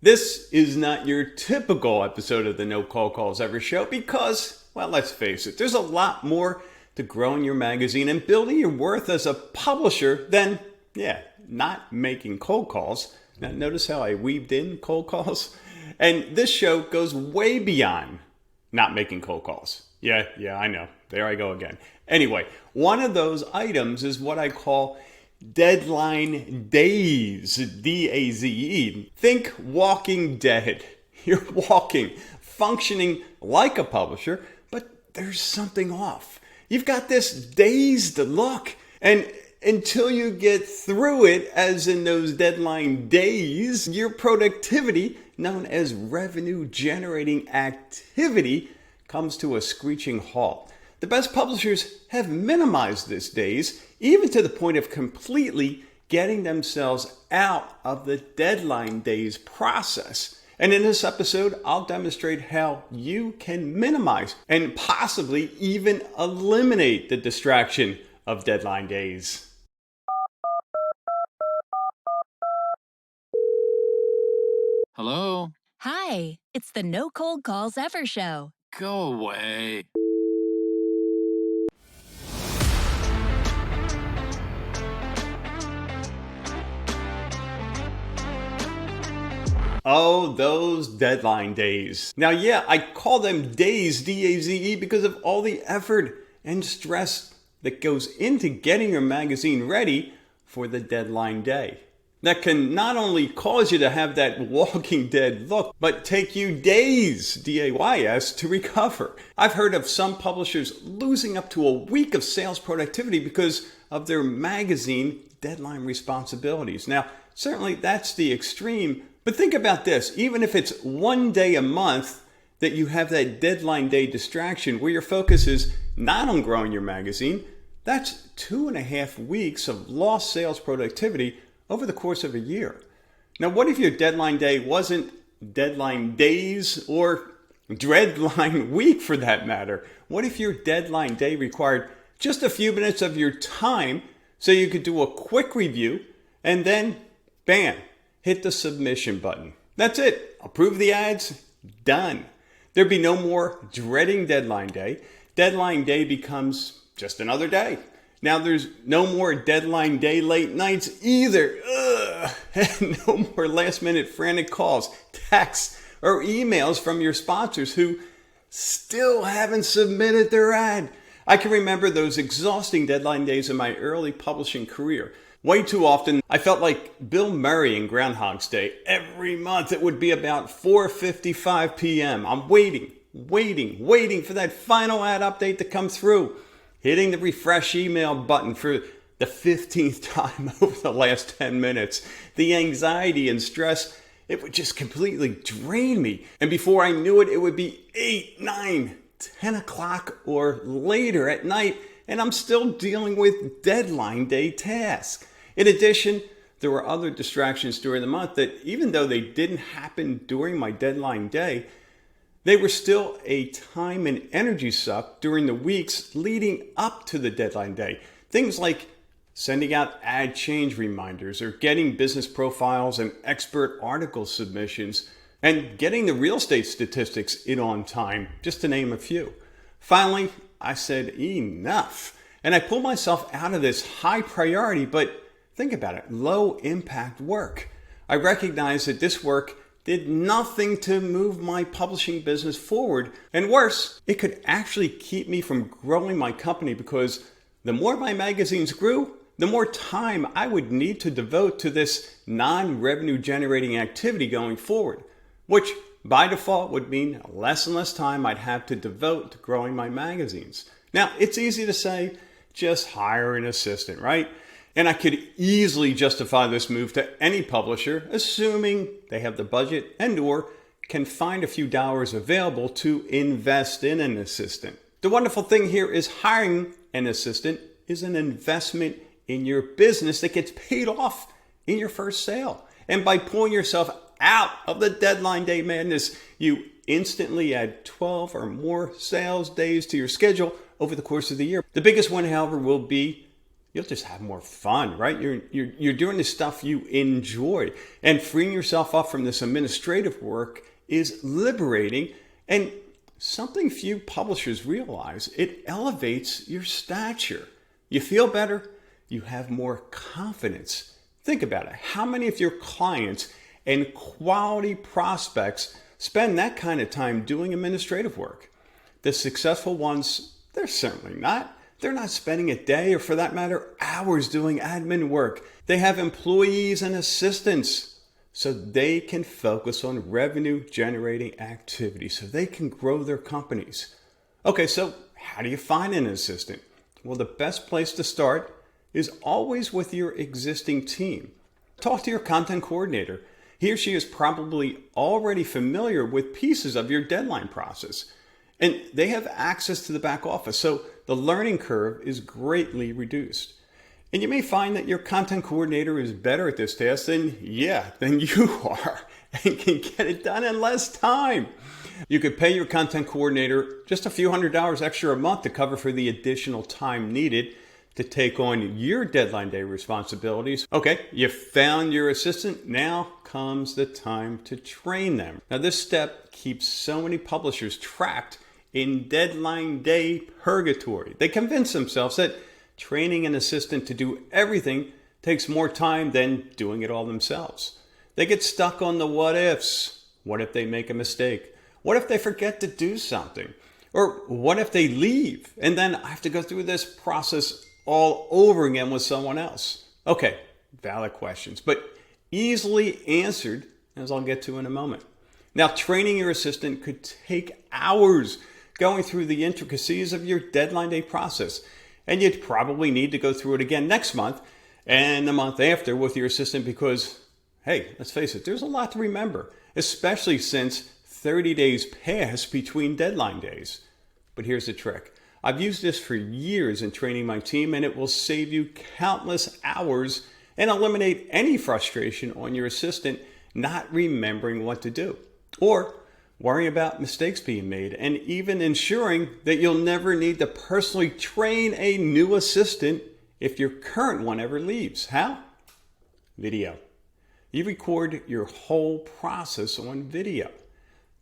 This is not your typical episode of the No Cold Calls Ever show because, well, let's face it, there's a lot more to growing your magazine and building your worth as a publisher than, not making cold calls. Now, notice how I weaved in cold calls? And this show goes way beyond not making cold calls. Yeah, I know. There I go again. Anyway, one of those items is what I call deadline days, DAZE. Think Walking Dead. You're walking, functioning like a publisher, but there's something off. You've got this dazed look, and until you get through it, as in those deadline days, your productivity, known as revenue generating activity, comes to a screeching halt. The best publishers have minimized this days, even to the point of completely getting themselves out of the deadline days process. And in this episode, I'll demonstrate how you can minimize and possibly even eliminate the distraction of deadline days. Hello? Hi, it's the No Cold Calls Ever show. Go away. Oh, those deadline days. Now, I call them days, D-A-Z-E, because of all the effort and stress that goes into getting your magazine ready for the deadline day. That can not only cause you to have that Walking Dead look, but take you days, D-A-Y-S, to recover. I've heard of some publishers losing up to a week of sales productivity because of their magazine deadline responsibilities. Now, certainly that's the extreme, but think about this. Even if it's one day a month that you have that deadline day distraction where your focus is not on growing your magazine, that's 2.5 weeks of lost sales productivity over the course of a year. Now, what if your deadline day wasn't deadline days or dreadline week for that matter? What if your deadline day required just a few minutes of your time so you could do a quick review and then, bam, hit the submission button? That's it. Approve the ads. Done. There'd be no more dreading deadline day. Deadline day becomes just another day. Now there's no more deadline day late nights either. And no more last minute frantic calls, texts, or emails from your sponsors who still haven't submitted their ad. I can remember those exhausting deadline days in my early publishing career. Way too often, I felt like Bill Murray in Groundhog's Day. Every month it would be about 4:55 p.m. I'm waiting for that final ad update to come through. Hitting the refresh email button for the 15th time over the last 10 minutes. The anxiety and stress, it would just completely drain me. And before I knew it, it would be 8, 9, 10 o'clock or later at night, and I'm still dealing with deadline day tasks. In addition, there were other distractions during the month that, even though they didn't happen during my deadline day, they were still a time and energy suck during the weeks leading up to the deadline day. Things like sending out ad change reminders or getting business profiles and expert article submissions and getting the real estate statistics in on time, just to name a few. Finally, I said enough. And I pulled myself out of this high priority, but think about it, low impact work. I recognized that this work did nothing to move my publishing business forward. And worse, it could actually keep me from growing my company because the more my magazines grew, the more time I would need to devote to this non-revenue generating activity going forward, which by default would mean less and less time I'd have to devote to growing my magazines. Now, it's easy to say, just hire an assistant, right? And I could easily justify this move to any publisher, assuming they have the budget and or can find a few dollars available to invest in an assistant. The wonderful thing here is hiring an assistant is an investment in your business that gets paid off in your first sale. And by pulling yourself out of the deadline day madness, you instantly add 12 or more sales days to your schedule over the course of the year. The biggest one, however, will be you'll just have more fun, right? You're doing the stuff you enjoy, and freeing yourself up from this administrative work is liberating, and something few publishers realize, it elevates your stature. You feel better, you have more confidence. Think about it. How many of your clients and quality prospects spend that kind of time doing administrative work? The successful ones, they're certainly not. They're not spending a day, or for that matter, hours doing admin work. They have employees and assistants so they can focus on revenue generating activities, so they can grow their companies. Okay, so how do you find an assistant? Well, the best place to start is always with your existing team. Talk to your content coordinator. He or she is probably already familiar with pieces of your deadline process, and they have access to the back office, so the learning curve is greatly reduced. And you may find that your content coordinator is better at this task than you are, and can get it done in less time. You could pay your content coordinator just a few $100s extra a month to cover for the additional time needed to take on your deadline day responsibilities. Okay, you found your assistant. Now comes the time to train them. Now, this step keeps so many publishers trapped in deadline day purgatory. They convince themselves that training an assistant to do everything takes more time than doing it all themselves. They get stuck on the what ifs. What if they make a mistake? What if they forget to do something? Or what if they leave and then I have to go through this process all over again with someone else? Okay, valid questions, but easily answered, as I'll get to in a moment. Now, training your assistant could take hours going through the intricacies of your deadline day process. And you'd probably need to go through it again next month and the month after with your assistant because, hey, let's face it, there's a lot to remember, especially since 30 days pass between deadline days. But here's the trick. I've used this for years in training my team, and it will save you countless hours and eliminate any frustration on your assistant not remembering what to do, or worrying about mistakes being made, and even ensuring that you'll never need to personally train a new assistant if your current one ever leaves. How? Video. You record your whole process on video.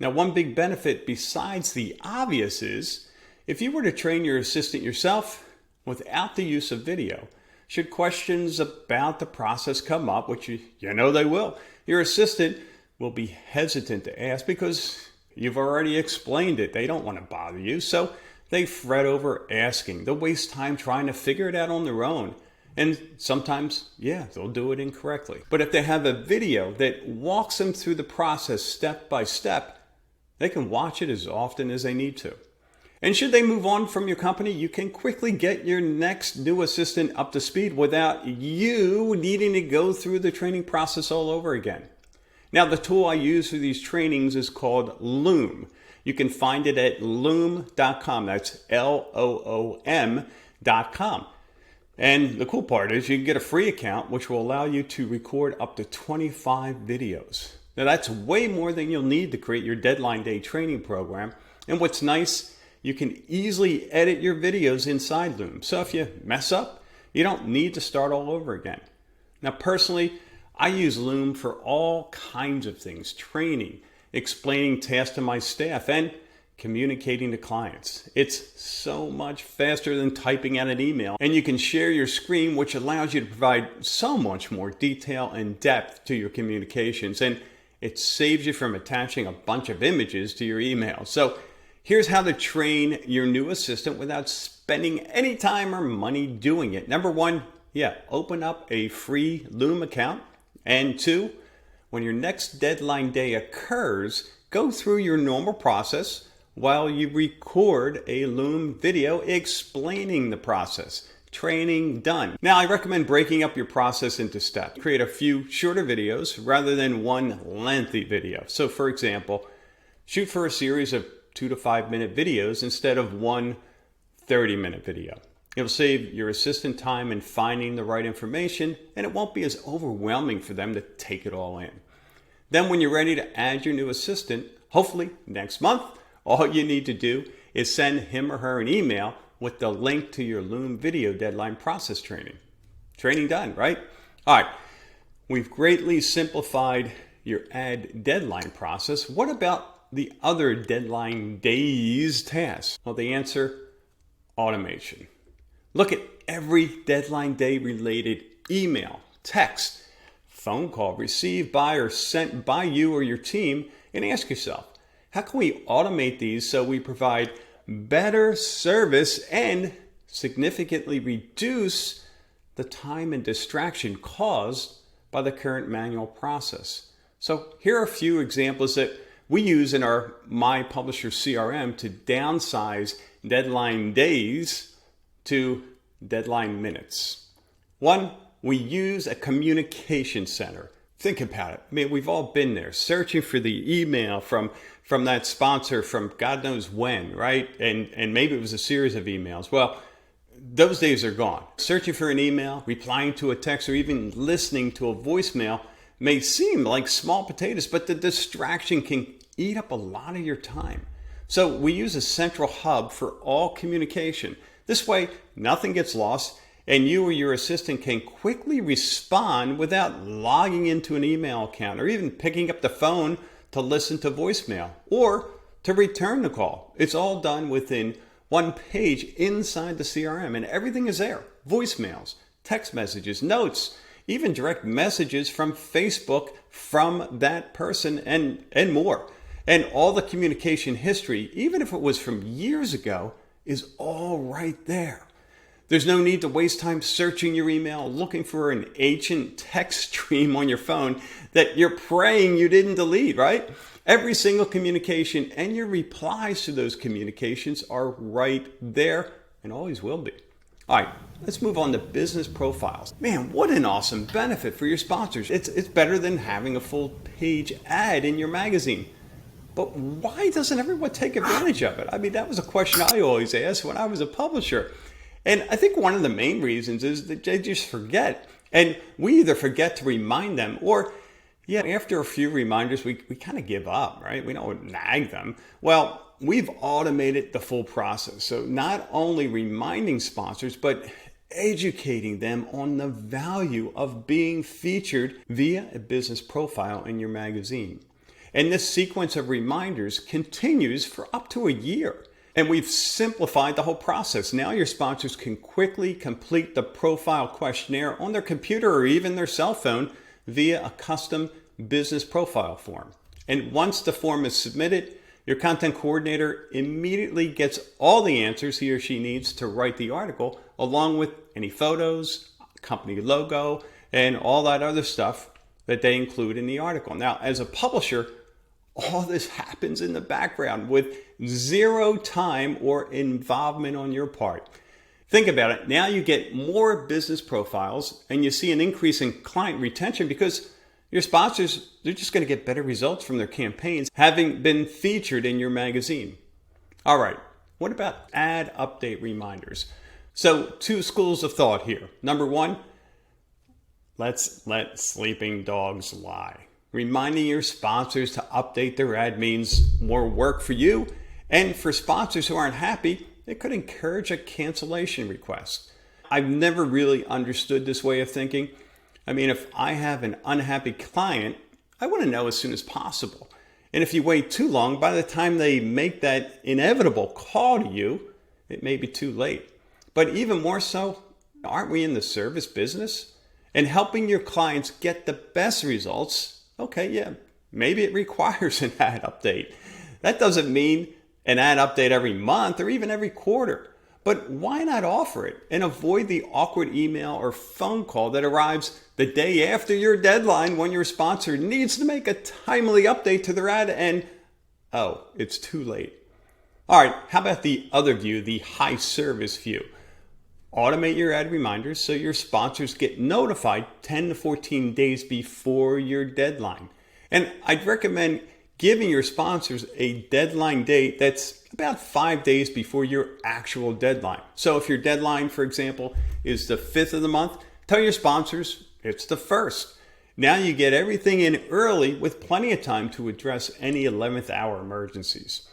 Now, one big benefit besides the obvious is, if you were to train your assistant yourself without the use of video, should questions about the process come up, which you know they will, your assistant will be hesitant to ask because you've already explained it. They don't want to bother you, so they fret over asking. They'll waste time trying to figure it out on their own. And sometimes, they'll do it incorrectly. But if they have a video that walks them through the process step by step, they can watch it as often as they need to. And should they move on from your company, you can quickly get your next new assistant up to speed without you needing to go through the training process all over again. Now, the tool I use for these trainings is called Loom. You can find it at loom.com. That's LOOM.com. And the cool part is you can get a free account, which will allow you to record up to 25 videos. Now, that's way more than you'll need to create your deadline day training program. And what's nice, you can easily edit your videos inside Loom. So if you mess up, you don't need to start all over again. Now, personally, I use Loom for all kinds of things: training, explaining tasks to my staff, and communicating to clients. It's so much faster than typing out an email, and you can share your screen, which allows you to provide so much more detail and depth to your communications, and it saves you from attaching a bunch of images to your email. So here's how to train your new assistant without spending any time or money doing it. Number one, open up a free Loom account. And two, when your next deadline day occurs, go through your normal process while you record a Loom video explaining the process. Training done. Now, I recommend breaking up your process into steps. Create a few shorter videos rather than one lengthy video. So, for example, shoot for a series of 2 to 5 minute videos instead of one 30-minute video. It'll save your assistant time in finding the right information, and it won't be as overwhelming for them to take it all in. Then when you're ready to add your new assistant, hopefully next month, all you need to do is send him or her an email with the link to your Loom video deadline process training. Training done, right? All right. We've greatly simplified your ad deadline process. What about the other deadline days tasks? Well, the answer, automation. Look at every deadline day related email, text, phone call received by or sent by you or your team and ask yourself, how can we automate these so we provide better service and significantly reduce the time and distraction caused by the current manual process? So here are a few examples that we use in our MyPublisherCRM to downsize deadline days to deadline minutes. One, we use a communication center. Think about it. I mean, we've all been there, searching for the email from that sponsor from God knows when, right? And maybe it was a series of emails. Well, those days are gone. Searching for an email, replying to a text, or even listening to a voicemail may seem like small potatoes, but the distraction can eat up a lot of your time. So we use a central hub for all communication. This way, nothing gets lost, and you or your assistant can quickly respond without logging into an email account or even picking up the phone to listen to voicemail or to return the call. It's all done within one page inside the CRM, and everything is there. Voicemails, text messages, notes, even direct messages from Facebook from that person and more. And all the communication history, even if it was from years ago, is all right there. There's no need to waste time searching your email, looking for an ancient text stream on your phone that you're praying you didn't delete, right? Every single communication and your replies to those communications are right there and always will be. All right, let's move on to business profiles. Man, what an awesome benefit for your sponsors. It's better than having a full page ad in your magazine. But why doesn't everyone take advantage of it? I mean, that was a question I always asked when I was a publisher. And I think one of the main reasons is that they just forget. And we either forget to remind them or, after a few reminders, we kind of give up, right? We don't nag them. Well, we've automated the full process. So not only reminding sponsors, but educating them on the value of being featured via a business profile in your magazine. And this sequence of reminders continues for up to a year. And we've simplified the whole process. Now your sponsors can quickly complete the profile questionnaire on their computer or even their cell phone via a custom business profile form. And once the form is submitted, your content coordinator immediately gets all the answers he or she needs to write the article, along with any photos, company logo, and all that other stuff that they include in the article. Now, as a publisher, all this happens in the background with zero time or involvement on your part. Think about it. Now you get more business profiles and you see an increase in client retention because your sponsors, they're just going to get better results from their campaigns having been featured in your magazine. All right, what about ad update reminders? So 2 schools of thought here. Number 1, let's let sleeping dogs lie. Reminding your sponsors to update their ad means more work for you, and for sponsors who aren't happy, it could encourage a cancellation request. I've never really understood this way of thinking. I mean, if I have an unhappy client, I want to know as soon as possible. And if you wait too long, by the time they make that inevitable call to you, it may be too late. But even more so, aren't we in the service business? And helping your clients get the best results, okay, maybe it requires an ad update. That doesn't mean an ad update every month or even every quarter. But why not offer it and avoid the awkward email or phone call that arrives the day after your deadline when your sponsor needs to make a timely update to their ad and, it's too late. All right, how about the other view, the high service view? Automate your ad reminders so your sponsors get notified 10 to 14 days before your deadline. And I'd recommend giving your sponsors a deadline date that's about 5 days before your actual deadline. So if your deadline, for example, is the 5th of the month, tell your sponsors it's the 1st. Now you get everything in early with plenty of time to address any 11th hour emergencies.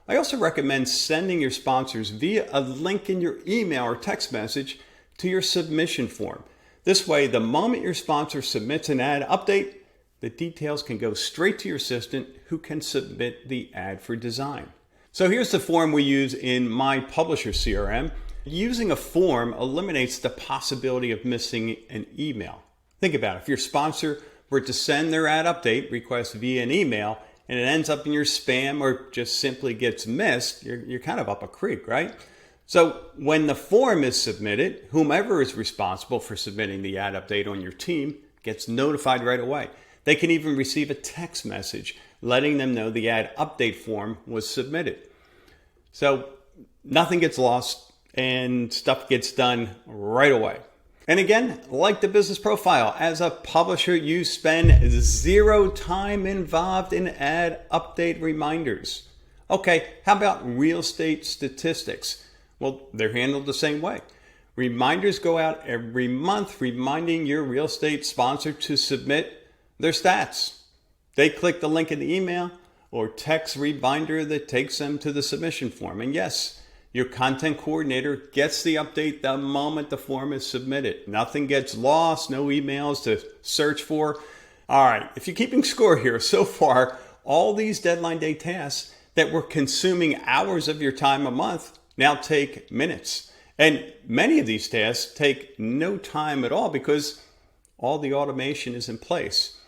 I also recommend sending your sponsors via a link in your email or text message to your submission form. This way, the moment your sponsor submits an ad update, the details can go straight to your assistant who can submit the ad for design. So here's the form we use in MyPublisherCRM. Using a form eliminates the possibility of missing an email. Think about it. If your sponsor were to send their ad update request via an email and it ends up in your spam or just simply gets missed, you're kind of up a creek, right? So when the form is submitted, whomever is responsible for submitting the ad update on your team gets notified right away. They can even receive a text message letting them know the ad update form was submitted. So nothing gets lost and stuff gets done right away. And again, like the business profile, as a publisher, you spend 0 time involved in ad update reminders. Okay, how about real estate statistics? Well, they're handled the same way. Reminders go out every month reminding your real estate sponsor to submit their stats. They click the link in the email or text reminder that takes them to the submission form. And yes, your content coordinator gets the update the moment the form is submitted. Nothing gets lost, no emails to search for. All right, if you're keeping score here, so far, all these deadline day tasks that were consuming hours of your time a month now take minutes. And many of these tasks take no time at all because all the automation is in place.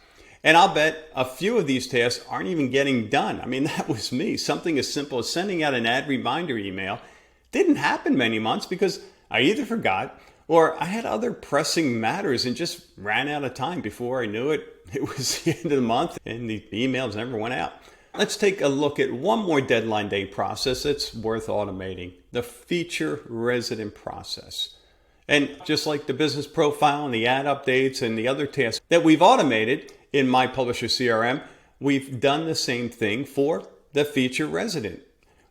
And I'll bet a few of these tasks aren't even getting done. I mean, that was me. Something as simple as sending out an ad reminder email didn't happen many months because I either forgot or I had other pressing matters and just ran out of time. Before I knew it, it was the end of the month and the emails never went out. Let's take a look at one more deadline day process that's worth automating, the feature resident process. And just like the business profile and the ad updates and the other tasks that we've automated in MyPublisherCRM, we've done the same thing for the feature resident.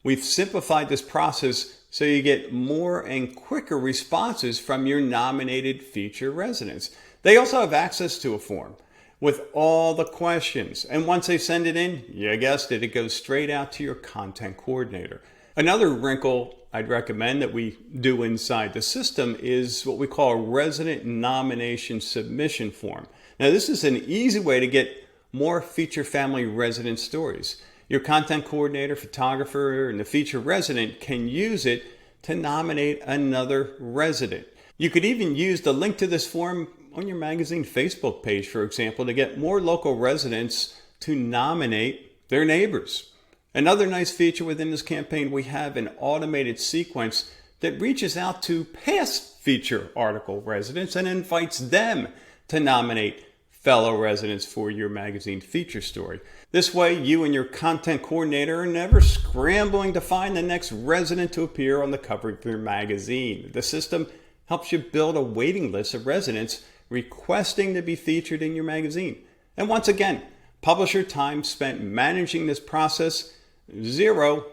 We've simplified this process so you get more and quicker responses from your nominated feature residents. They also have access to a form with all the questions. And once they send it in, you guessed it, it goes straight out to your content coordinator. Another wrinkle I'd recommend that we do inside the system is what we call a resident nomination submission form. Now, this is an easy way to get more feature family resident stories. Your content coordinator, photographer, and the feature resident can use it to nominate another resident. You could even use the link to this form on your magazine Facebook page, for example, to get more local residents to nominate their neighbors. Another nice feature within this campaign, we have an automated sequence that reaches out to past feature article residents and invites them to nominate fellow residents for your magazine feature story. This way, you and your content coordinator are never scrambling to find the next resident to appear on the cover of your magazine. The system helps you build a waiting list of residents requesting to be featured in your magazine. And once again, publisher time spent managing this process, 0.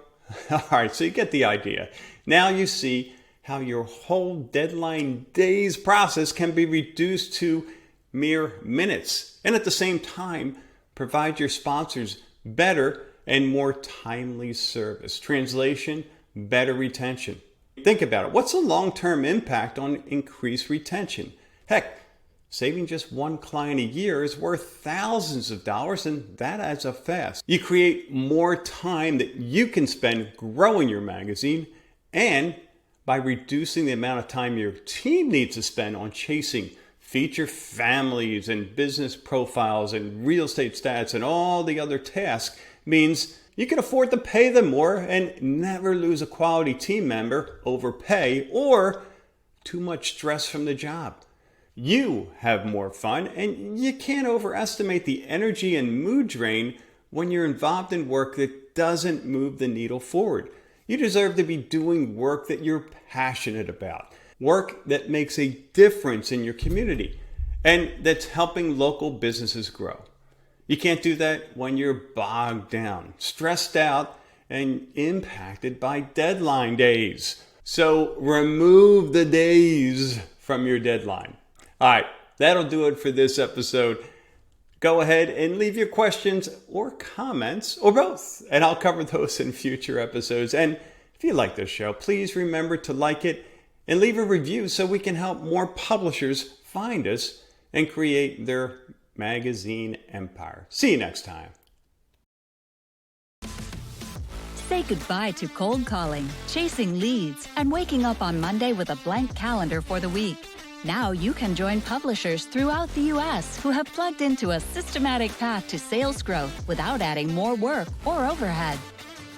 All right, so you get the idea. Now you see how your whole deadline days process can be reduced to mere minutes, and at the same time, provide your sponsors better and more timely service. Translation, better retention. Think about it. What's the long-term impact on increased retention? Heck, saving just one client a year is worth thousands of dollars, and that adds up fast. You create more time that you can spend growing your magazine, and by reducing the amount of time your team needs to spend on chasing feature families and business profiles and real estate stats and all the other tasks, means you can afford to pay them more and never lose a quality team member, overpay, or too much stress from the job. You have more fun, and you can't overestimate the energy and mood drain when you're involved in work that doesn't move the needle forward. You deserve to be doing work that you're passionate about, work that makes a difference in your community, and that's helping local businesses grow. You can't do that when you're bogged down, stressed out, and impacted by deadline days. So remove the days from your deadline. All right, that'll do it for this episode. Go ahead and leave your questions or comments, or both, and I'll cover those in future episodes. And if you like this show, please remember to like it and leave a review so we can help more publishers find us and create their magazine empire. See you next time. Say goodbye to cold calling, chasing leads, and waking up on Monday with a blank calendar for the week. Now you can join publishers throughout the U.S. who have plugged into a systematic path to sales growth without adding more work or overhead.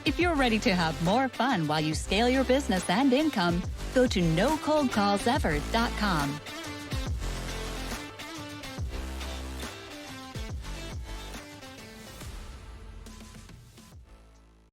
If you're ready to have more fun while you scale your business and income, go to nocoldcallsever.com.